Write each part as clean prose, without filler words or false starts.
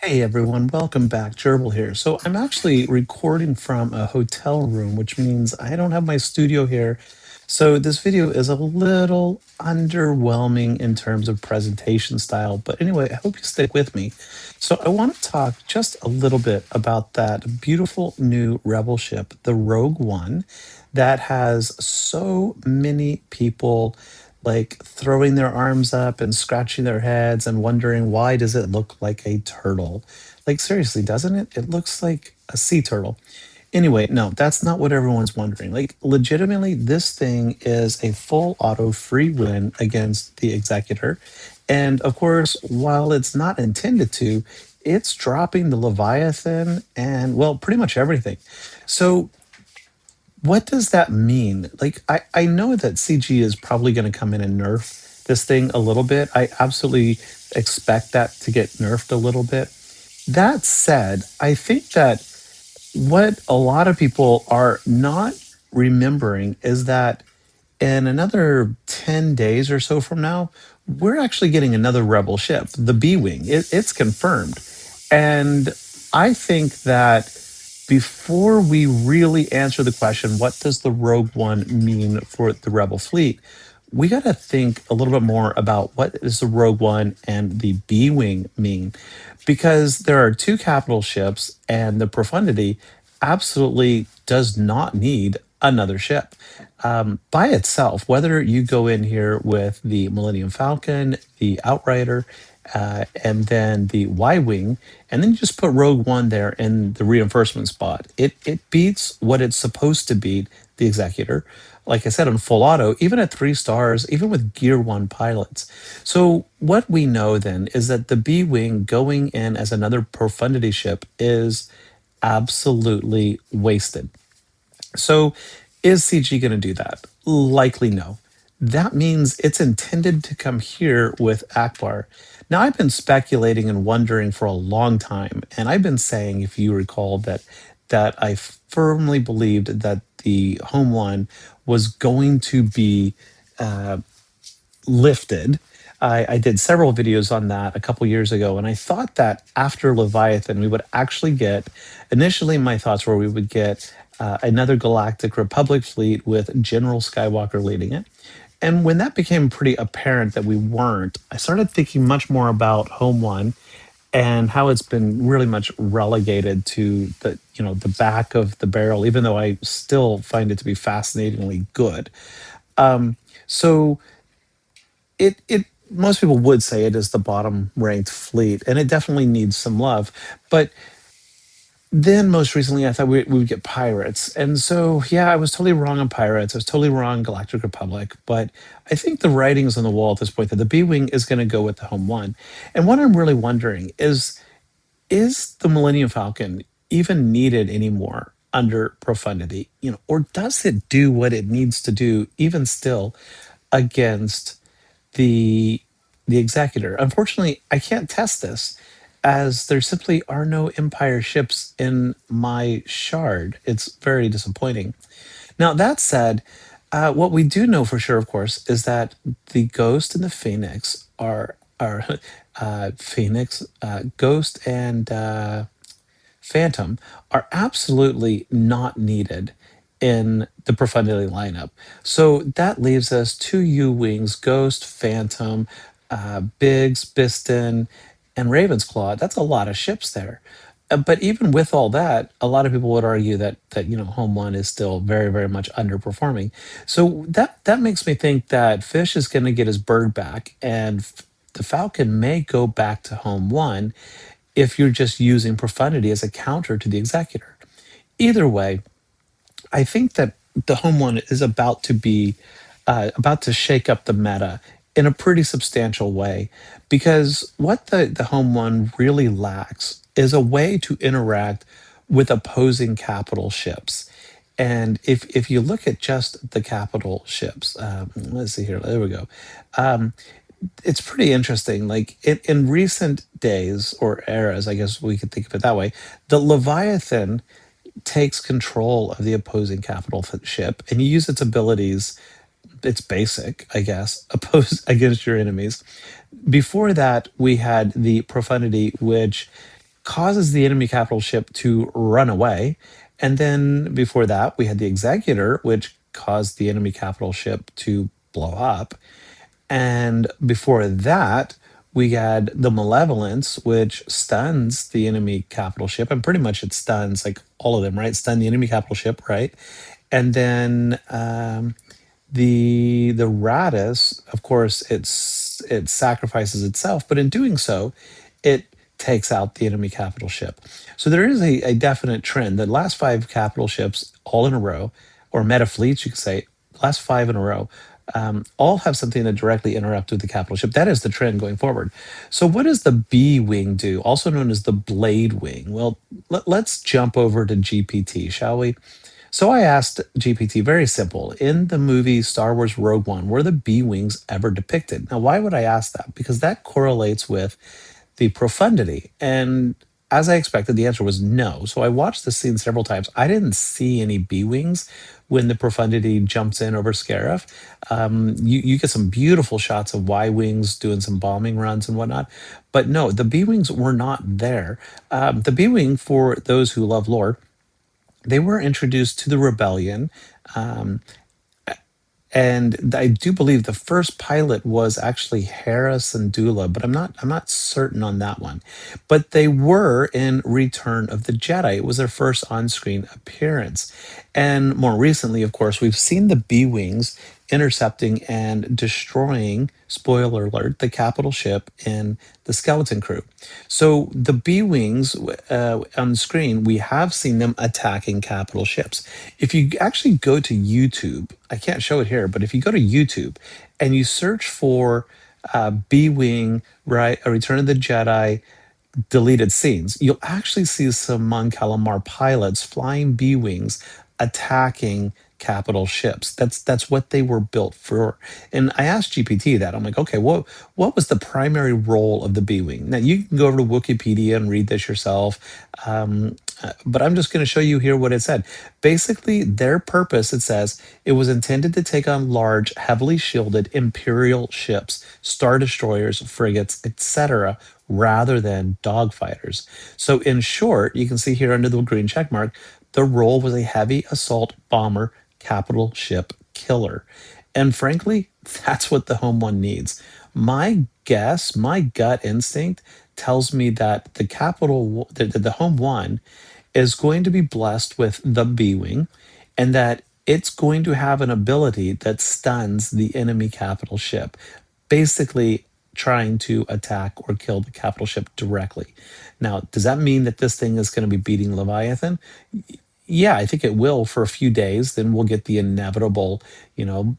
Hey everyone, welcome back. Gerbil here. So I'm actually recording from a hotel room, which means I don't have my studio here. So this video is a little underwhelming in terms of presentation style. But anyway, I hope you stick with me. So I want to talk just a little bit about that beautiful new rebel ship, the Rogue One, that has so many people like throwing their arms up and scratching their heads and wondering why does it look like a turtle? Like seriously, doesn't it? It looks like a sea turtle. Anyway, no, that's not what everyone's wondering. Like legitimately, this thing is a full auto free win against the executor. And of course, while it's not intended to, it's dropping the Leviathan and well, pretty much everything. So what does that mean? Like, I know that CG is probably going to come in and nerf this thing a little bit. I absolutely expect that to get nerfed a little bit. That said, I think that what a lot of people are not remembering is that in another 10 days or so from now, we're actually getting another Rebel ship, the B Wing. It's confirmed. And I think that before we really answer the question, what does the Rogue One mean for the Rebel fleet? We got to think a little bit more about what does the Rogue One and the B Wing mean, because there are two capital ships, and the Profundity absolutely does not need another ship by itself. Whether you go in here with the Millennium Falcon, the Outrider, and then the Y Wing, and then you just put Rogue One there in the reinforcement spot. It beats what it's supposed to beat, the Executor. Like I said, on full auto, even at 3 stars, even with Gear 1 pilots. So what we know then is that the B Wing going in as another Profundity ship is absolutely wasted. So is CG going to do that? Likely no. That means it's intended to come here with Akbar. Now, I've been speculating and wondering for a long time, and I've been saying, if you recall, that I firmly believed that the home one was going to be uh, lifted. I did several videos on that a couple years ago, and I thought that after Leviathan, we would actually get. Initially, my thoughts were we would get another Galactic Republic fleet with General Skywalker leading it. And when that became pretty apparent that we weren't, I started thinking much more about Home One and how it's been really much relegated to the back of the barrel, even though I still find it to be fascinatingly good. So it most people would say it is the bottom ranked fleet, and it definitely needs some love. But then most recently, I thought we would get pirates, and so yeah, I was totally wrong on pirates. I was totally wrong on Galactic Republic, but I think the writing's on the wall at this point that the B wing is going to go with the home one. And what I'm really wondering is the Millennium Falcon even needed anymore under Profundity? Or does it do what it needs to do even still against the the executor? Unfortunately, I can't test this as there simply are no Empire ships in my shard. It's very disappointing. Now that said, what we do know for sure, of course, is that the Ghost and the Phoenix are Phoenix, Ghost, and Phantom are absolutely not needed in the Profundity lineup. So that leaves us two U Wings, Ghost, Phantom, Biggs, Biston, and Ravensclaw. That's a lot of ships there. But even with all that, a lot of people would argue that Home One is still very, very much underperforming. So that makes me think that Fish is going to get his bird back, and the Falcon may go back to Home One if you're just using Profundity as a counter to the Executor. Either way, I think that the home one is about to shake up the meta in a pretty substantial way, because what the home one really lacks is a way to interact with opposing capital ships. And if you look at just the capital ships, let's see here, there we go. Um, it's pretty interesting. Like in recent days or eras, I guess we could think of it that way, the Leviathan takes control of the opposing capital ship, and you use its abilities. It's basic, I guess, against your enemies. Before that, we had the Profundity, which causes the enemy capital ship to run away. And then before that, we had the Executor, which caused the enemy capital ship to blow up. And before that, we had the Malevolence, which stuns the enemy capital ship, and pretty much it stuns like all of them, right? Stun the enemy capital ship, right? And then the Radis, of course, it sacrifices itself, but in doing so, it takes out the enemy capital ship. So there is a definite trend. The last five capital ships, all in a row, or meta fleets, you could say, last five in a row, all have something that directly interrupt with the capital ship. That is the trend going forward. So what does the B wing do, also known as the blade wing? Well, let's jump over to GPT, shall we? So I asked GPT, very simple, in the movie Star Wars Rogue One, were the B Wings ever depicted? Now, why would I ask that? Because that correlates with the profundity. And as I expected, the answer was no. So I watched the scene several times. I didn't see any B Wings when the profundity jumps in over Scarif. You get some beautiful shots of Y Wings doing some bombing runs and whatnot. But no, the B Wings were not there. The B Wing, for those who love lore, they were introduced to the rebellion, um, and I do believe the first pilot was actually Harris and Dula, but I'm not certain on that one. But they were in Return of the Jedi. It was their first on-screen appearance. And more recently, of course, we've seen the B-Wings intercepting and destroying, spoiler alert, the capital ship in the Skeleton Crew. So the B-Wings on screen, we have seen them attacking capital ships. If you actually go to YouTube, I can't show it here, but if you go to YouTube and you search for B-Wing, right, A Return of the Jedi, deleted scenes, you'll actually see some Mon Calamar pilots flying B-wings attacking capital ships. That's what they were built for. And I asked GPT that. I'm like, okay, what was the primary role of the B-wing? Now you can go over to Wikipedia and read this yourself. But I'm just going to show you here what it said. Basically, their purpose, it says, it was intended to take on large, heavily shielded Imperial ships, star destroyers, frigates, etc., rather than dogfighters. So, in short, you can see here under the green check mark, the role was a heavy assault bomber, capital ship killer. And frankly, that's what the Home One needs. My guess, my gut instinct tells me that the Home One is going to be blessed with the B Wing, and that it's going to have an ability that stuns the enemy capital ship, basically trying to attack or kill the capital ship directly. Now, does that mean that this thing is going to be beating Leviathan? Yeah, I think it will for a few days. Then we'll get the inevitable.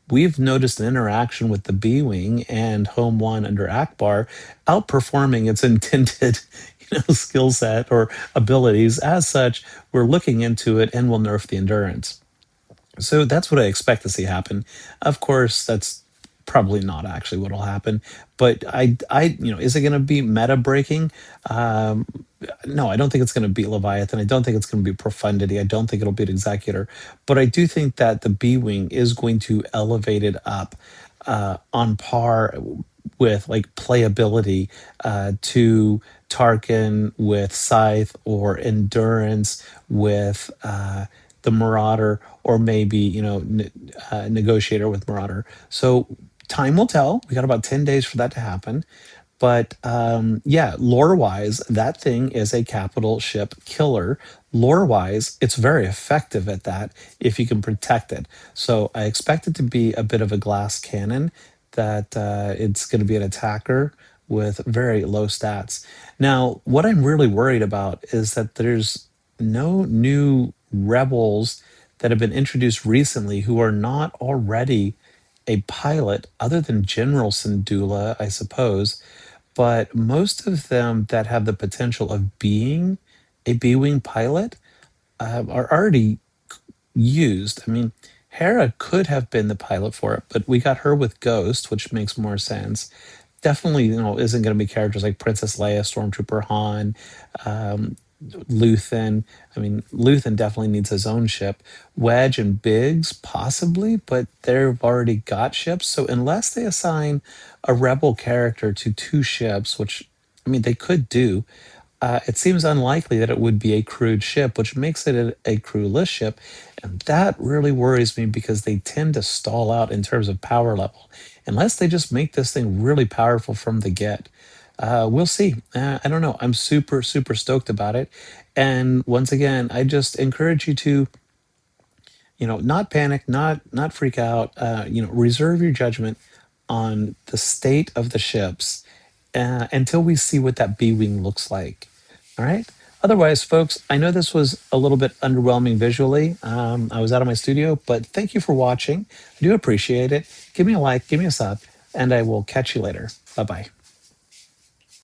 We've noticed an interaction with the B Wing and Home One under Akbar outperforming its intended, skill set or abilities. As such, we're looking into it and we'll nerf the endurance. So that's what I expect to see happen. Of course, that's probably not actually what will happen. But is it going to be meta breaking? Um, no, I don't think it's going to beat Leviathan. I don't think it's going to be Profundity. I don't think it'll beat Executor. But I do think that the B Wing is going to elevate it up on par with like playability to Tarkin with Scythe, or Endurance with the Marauder, or maybe Negotiator with Marauder. So time will tell. We got about 10 days for that to happen. But yeah, lore wise, that thing is a capital ship killer. Lore wise, it's very effective at that if you can protect it. So I expect it to be a bit of a glass cannon, that it's going to be an attacker with very low stats. Now, what I'm really worried about is that there's no new rebels that have been introduced recently who are not already a pilot, other than General Syndulla, I suppose. But most of them that have the potential of being a B-wing pilot are already used. I mean, Hera could have been the pilot for it, but we got her with Ghost, which makes more sense. Definitely, isn't going to be characters like Princess Leia, Stormtrooper Han, um, Luthen. I mean, Luthen definitely needs his own ship. Wedge and Biggs, possibly, but they've already got ships. So unless they assign a rebel character to two ships, which I mean they could do, it seems unlikely that it would be a crewed ship, which makes it a crewless ship. And that really worries me because they tend to stall out in terms of power level, unless they just make this thing really powerful from the get. We'll see. I don't know. I'm super, super stoked about it. And once again, I just encourage you to, not panic, not freak out. Reserve your judgment on the state of the ships until we see what that B-wing looks like. All right. Otherwise, folks, I know this was a little bit underwhelming visually. I was out of my studio, but thank you for watching. I do appreciate it. Give me a like, give me a sub, and I will catch you later. Bye bye.